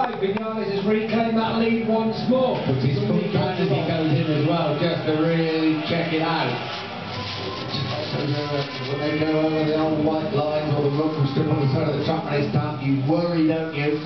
away. Vinales has reclaimed that lead once more. Puts his foot down as he goes in as well, just to really check it out. When they go over the old white lines or the rumble strip on the side of the track when it's time, you worry, don't you?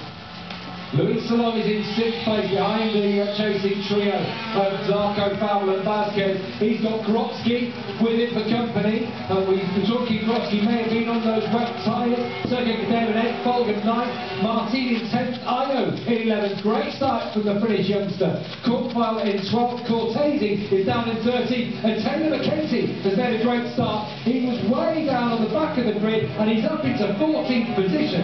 Luis Salom is in 6th place behind the chasing trio of Zarco, Fowler and Vasquez. He's got Grotsky with him for company. We've been talking Grotsky may have been on those wet tyres. Sergei Kadeo in 8th, Folg in 9th, Martin in 10th, Io in 11th. Great start from the Finnish youngster. Cornwell in 12th, Cortese is down in 13th, and Taylor McKenzie has made a great start. He was way down on the back of the grid and he's up into 14th position.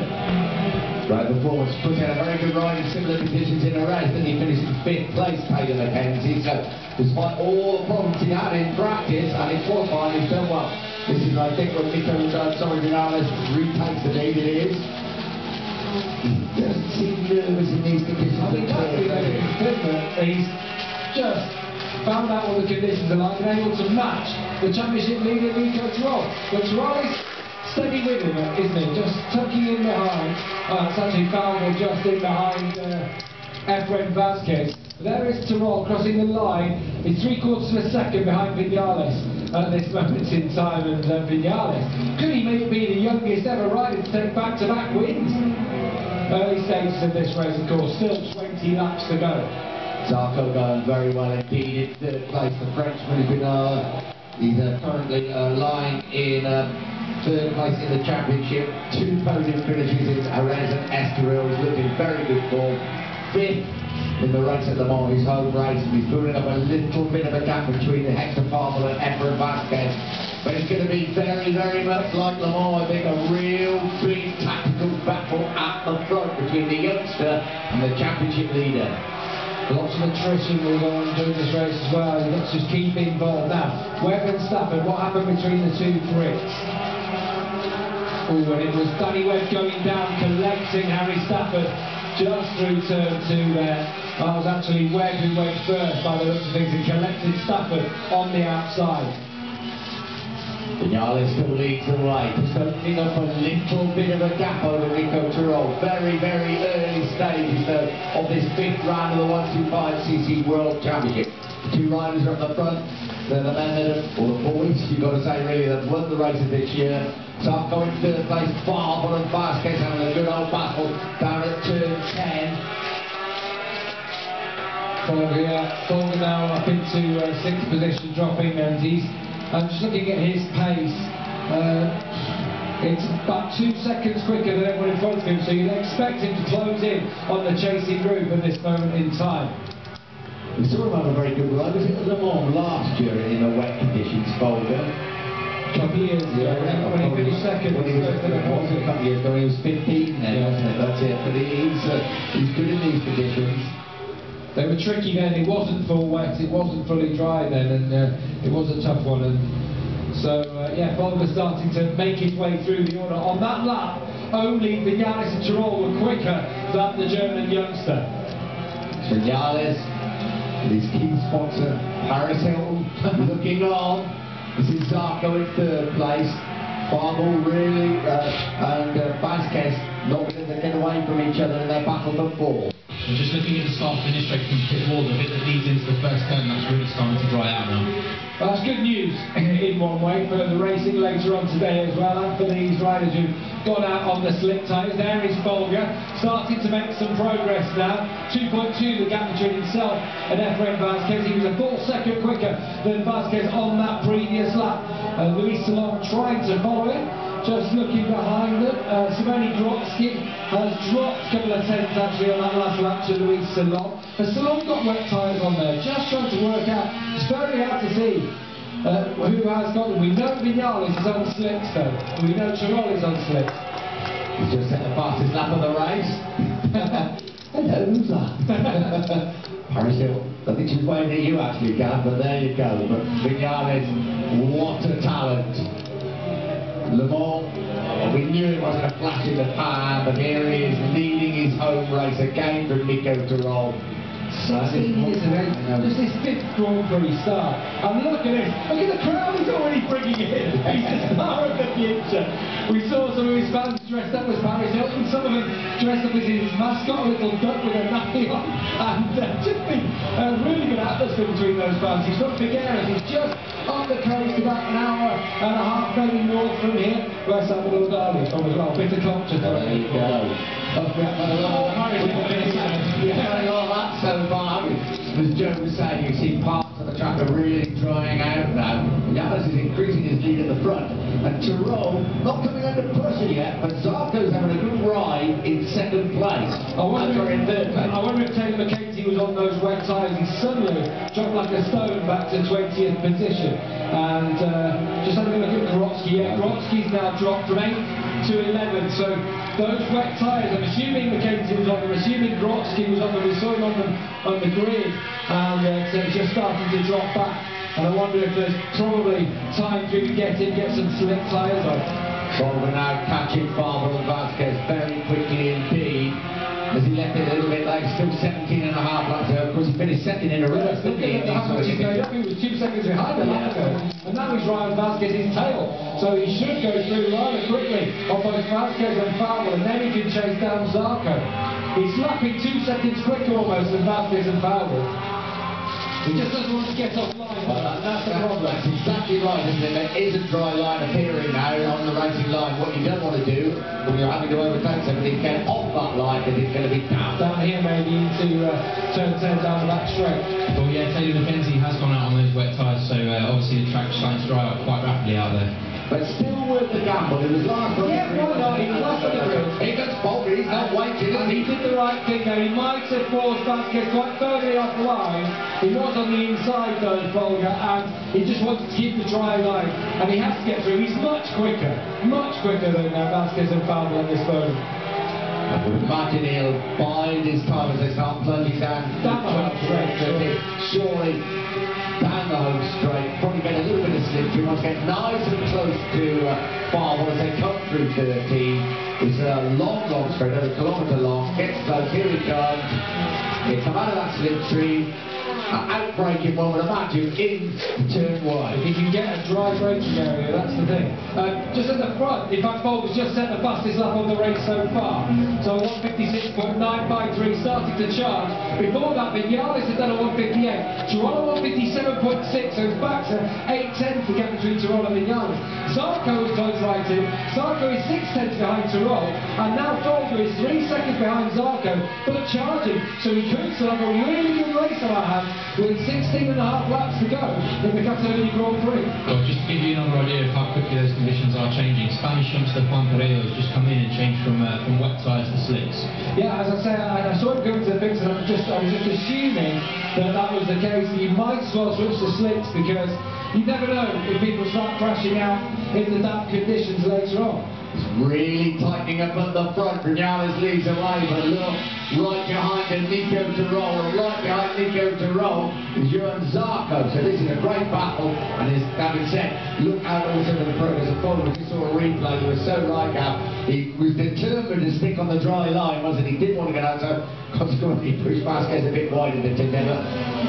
Right, performance put in a very good ride in similar conditions in a race, then he finished in 5th place, Taylor McKenzie. So, despite all the problems he had in practice and in qualifying, he's done well. This is, I think, when Nico Vinales retakes the lead, it is. He doesn't seem nervous in these conditions. I think that's different. He's just found out what the conditions are like and able to match the championship leader, Nico Tirol. But Tirol is steady with him, isn't he? Just tucking in behind. It's actually Fowler just in behind Efren Vasquez. There is Tirol crossing the line. He's 3/4 of a second behind Vinales at this moment in time. And Vinales, could he maybe be the youngest ever rider to take back-to-back wins? Early stages of this race, of course. Still 20 laps to go. Zarco going very well indeed in 3rd place. The Frenchman has been he's currently lying in 3rd place in the championship. 2 podium finishes in Jerez and Estoril. He's looking very good form. 5th in the race at Le Mans, his home race. He's building up a little bit of a gap between Hector Farmer and Efren Vasquez. But it's going to be very, very much like Le Mans. I think a real big tactical battle at the front between the youngster and the championship leader. Lots of attrition will go on during this race as well. Let's just keep involved now. Webb and Stafford, what happened between the two Brits? Oh, and it was Danny Webb going down, collecting Harry Stafford just through turn 2 there. That was actually Webb who went first by the looks of things and collected Stafford on the outside. Vinales still leads the way, just opening up a little bit of a gap over Nico Tirol. Very, very early stages though of this 5th round of the 125cc World Championship. The 2 riders are up the front. They're the men that have, or the boys, you've got to say really, that won the races this year. Zarco in 3rd place, Farber and Vasquez having a good old battle down at turn 10. Folger now up into 6th position, dropping, and he's just looking at his pace. It's about 2 seconds quicker than everyone in front of him, so you'd expect him to close in on the chasing group at this moment in time. We saw him have a very good ride. Was it at Le Mans last year in the wet conditions, Folger? A couple of years ago, when he finished second. When he was a couple of years ago, he was 15 then, wasn't it? That's it. But he's good in these conditions. They were tricky then. It wasn't full wet, it wasn't fully dry then, and it was a tough one. And so, yeah, Folger starting to make his way through the order. On that lap, only Vinales and Tirol were quicker than the German youngster. Vinales, his key sponsor, Paris Hilton, looking on. This is Zarco in 3rd place. Farmer really and Vasquez not going to get away from each other in their battle for 4. And just looking at the start finish straight from pit wall, the bit that leads into the first turn, that's really starting to dry out now. Well, that's good news in one way for the racing later on today as well, and for these riders who've gone out on the slick tyres. There is Folger, starting to make some progress now. 2.2 the gap between himself and Efren Vasquez. He was a full second quicker than Vasquez on that previous lap. Luis Salom trying to follow him. Just looking behind them, Simone Grotsky has dropped a couple of tenths actually on that last lap to Luis Salom. Has Salom got wet tyres on there? Just trying to work out. It's very hard to see who has got them. We know Vinales is on slicks though. We know Tirol is on slicks. He's just set the fastest lap of the race. Hello, who's that? Paris Hill. I think she's waving at you actually, Gav, but there you go. But Vinales, what a talent. Le Mans, we knew it wasn't a flash in the pan, but here he is leading his home race again from Nico Tirol. 16 years of age, just his 5th Grand Prix start. And look at this, look at the crowd he's already bringing in. He's the star of the future. We saw some of his fans dressed up as Paris Hilton, some of them dressed up as his mascot, a little duck with a nappy on, and just been a really good atmosphere between those fans. He's from Figueres, he's just on the coast, about an hour and a half maybe north from here, where Salvador Dali from as well. Bit of culture. There you go. That so far, as Joe was saying, you see parts of the track are really drying out now. Yanis is increasing his lead at the front, and Tyrrell not coming under pressure yet, but Zarco's having a good ride in 2nd place. I wonder in 3rd place. I wonder if Taylor McKenzie was on those wet tyres. He suddenly dropped like a stone back to 20th position. And just having a look at Grotsky. Yeah, Grotsky's now dropped from 8th to 11th. So those wet tyres, I'm assuming McKenzie was on them, assuming Grotsky was on them. We saw him on the grid, and so it's just starting to drop back. And I wonder if there's probably time for him to get some slick tyres on. Well, we're now catching Farber and Vasquez very quickly indeed. As he left it a little bit late, still 17 and a half laps ago. Of course, he finished 2nd in a race, didn't he? He was 2 seconds behind a lap ago, and now he's riding Vasquez's tail. So he should go through rather quickly on both Vasquez and Farber, and then he can chase down Zarco. He's lapping 2 seconds quicker almost than Vasquez and Farber. He just doesn't want to get offline, that's the problem. That's exactly right, isn't it? There is a dry line appearing now on the racing line. What you don't want to do when you're having to overtake somebody is get off that line, because it's going to be down. Down here maybe into turn 10 down the back straight. Well, yeah, Taylor McKenzie has gone out on those wet tyres, so obviously the track's starting to dry out quite rapidly out there. But still worth the gamble. It was last on Yeah, why not? He was last on the grid. He gets faulted, he's not waiting. He did the right thing there. He might have forced Vasquez quite firmly off the line. He was on the inside though, Folger, and he just wanted to keep the dry line. And he has to get through. He's much quicker than Vasquez and Farber on this podium. I would imagine he'll bide his time as they start plunging down the home straight. Surely down the home straight, probably get a little bit of slip. You must get nice and close to Farber as they come through 13. It's a long straight, over a kilometre long. Gets close, here he comes. He come out of that slip tree. Outbreaking one would imagine in turn 1. If he can get a dry braking area, that's the thing. Just at the front, in fact, Folger's just set the fastest lap on the race so far. So 156.953 starting to charge. Before that, Vinales had done a 158. Girolamo 157.6, so it's back to 8 tenths to get between Tyrrell and Vinales. Zarco is close right in. Zarco is 6 tenths behind Tyrrell, and now Folger is 3 seconds behind Zarco, but charging. So he could still have a really good race on our hands, with 16 and a half laps to go in the Catalunya Grand Prix. Well, just to give you another idea of how quickly those conditions are changing, Spanish youngster Juan Pereiro has just come in and changed from wet tyres to slicks. Yeah, as I say, I saw him go into the fix, and I was just assuming that was the case. You might as well switch to slicks, because you never know if people start crashing out in the damp conditions later on. It's really tightening up at the front. Vinales leads away, but look, right behind him, Nico Tyrrell, and right behind Nico Tyrrell is Johan Zarco. So this is a great battle, and as David said, look out also at the progress of Folger. We saw a replay, he was so right out. He was determined to stick on the dry line, wasn't he? He didn't want to get out, so consequently he pushed Vasquez a bit wider than Tindella.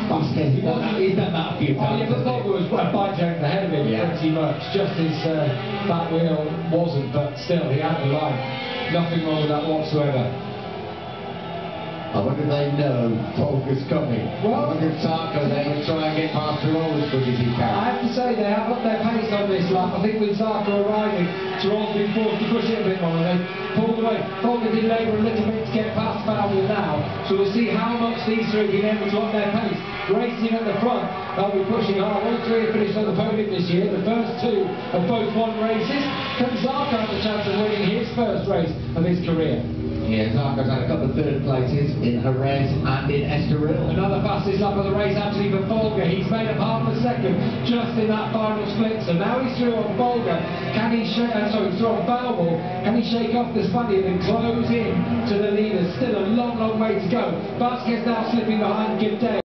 Vasquez, he's done that a few times. Oh yeah, but Folger was a bike length ahead of him, pretty much. Just his back wheel wasn't, but still, he had the line. Nothing wrong with that whatsoever. I wonder if they know Folger's coming. Well, I wonder if Zarco they will try and get past Tyrrell as quick as he can. I have to say, they have upped their pace on this lap. I think with Zarco arriving, Tyrrell's been forced to push it a bit more, and they pulled away. Folger did labour a little bit to get past Fowler now, so we'll see how much these three have been able to up their pace. Racing at the front, they'll be pushing hard. All three have finished on the podium this year. The first two have both won races. Can Zarco have the chance of winning his first race of his career? Yeah, Zarco's had a couple of third places in Jerez and in Estoril. Another fastest lap of the race actually for Folger. He's made up half a second just in that final split. So now he's through on Folger. Can he he's through on Bellable. Can he shake off the Spaniard and close in to the leaders? Still a long way to go. Vasquez now slipping behind Gibday.